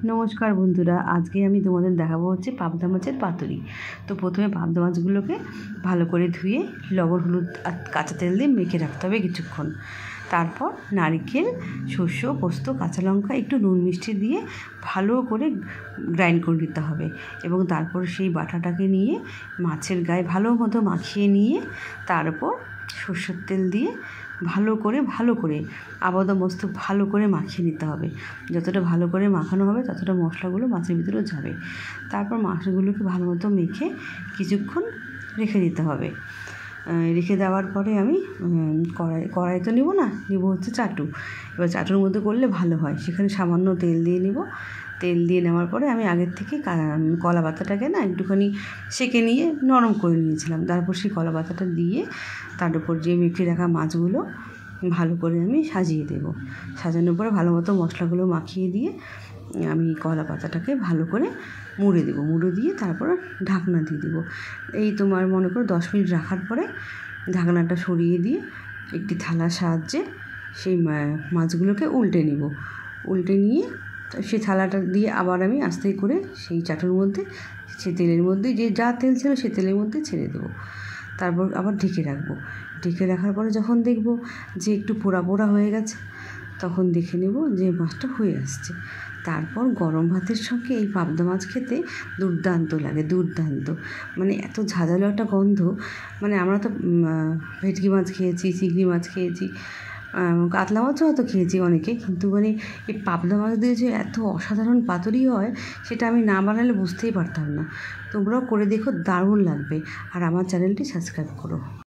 নমস্কার বন্ধুরা, আজকে আমি তোমাদের দেখাবো হচ্ছে পাবদা মাছের পাতুরি। তো প্রথমে পাবদা মাছগুলোকে ভালো করে ধুয়ে লবণ হলুদ আর কাঁচা তেল দিয়ে মেখে রাখতে হবে কিছুক্ষণ। তারপর নারকেল, শস্য, পোস্ত, কাঁচা লঙ্কা একটু নুন মিষ্টি দিয়ে ভালো করে গ্রাইন্ড করে নিতে হবে এবং তারপর সেই বাটাটাকে নিয়ে মাছের গায়ে ভালো মতো মাখিয়ে নিয়ে তার উপর সর্ষের তেল দিয়ে ভালো করে আবাদা মস্ত ভালো করে মাখিয়ে নিতে হবে। যতটা ভালো করে মাখানো হবে ততটা মশলাগুলো মাছের ভিতরেও যাবে। তারপর মাছগুলোকে ভালো মতো মেখে কিছুক্ষণ রেখে দিতে হবে। রেখে দেওয়ার পরে আমি কড়াই তো নেব না, নেব হচ্ছে চাটু। এবার চাটুর মধ্যে করলে ভালো হয়, সেখানে সামান্য তেল দিয়ে নেব। তেল দিয়ে নেওয়ার পরে আমি আগের থেকে কলা পাতাটাকে না একটুখানি সেঁকে নিয়ে নরম করে নিয়েছিলাম। তারপর সেই কলা পাতাটা দিয়ে তার উপর যে মেখে রাখা মাছগুলো ভালো করে আমি সাজিয়ে দেব। সাজানোর পরে ভালো মতো মশলাগুলো মাখিয়ে দিয়ে আমি কলা পাতাটাকে ভালো করে মুড়ে দেবো। মুড়ে দিয়ে তারপর ঢাকনা দিয়ে দেবো। এই তোমার মনে করো 10 মিনিট রাখার পরে ঢাকনাটা সরিয়ে দিয়ে একটি থালার সাহায্যে সেই মাছগুলোকে উল্টে নেব। উল্টে নিয়ে সেই থালাটা দিয়ে আবার আমি আস্তে করে সেই চাটুর মধ্যে, সেই তেলের মধ্যে যে যা তেল ছিল সেই তেলের মধ্যে ছেড়ে দেবো। তারপর আবার ঢেকে রাখবো। ঢেকে রাখার পরে যখন দেখব যে একটু পোড়া পোড়া হয়ে গেছে, তখন দেখে নেব যে মাছটা হয়ে আসছে। তারপর গরম ভাতের সঙ্গে এই পাবদা মাছ খেতে দুর্দান্ত লাগে, দুর্দান্ত। মানে এত ঝাঁঝালো একটা গন্ধ। মানে আমরা তো ভেটকি মাছ খেয়েছি, চিংড়ি মাছ খেয়েছি, কাতলা মাছও হয়তো খেয়েছি অনেকে, কিন্তু মানে এই পাবদা মাছ দিয়ে যে এত অসাধারণ পাতুরি হয় সেটা আমি না বানালে বুঝতেই পারতাম না। তোমরাও করে দেখো, দারুণ লাগবে। আর আমার চ্যানেলটি সাবস্ক্রাইব করো।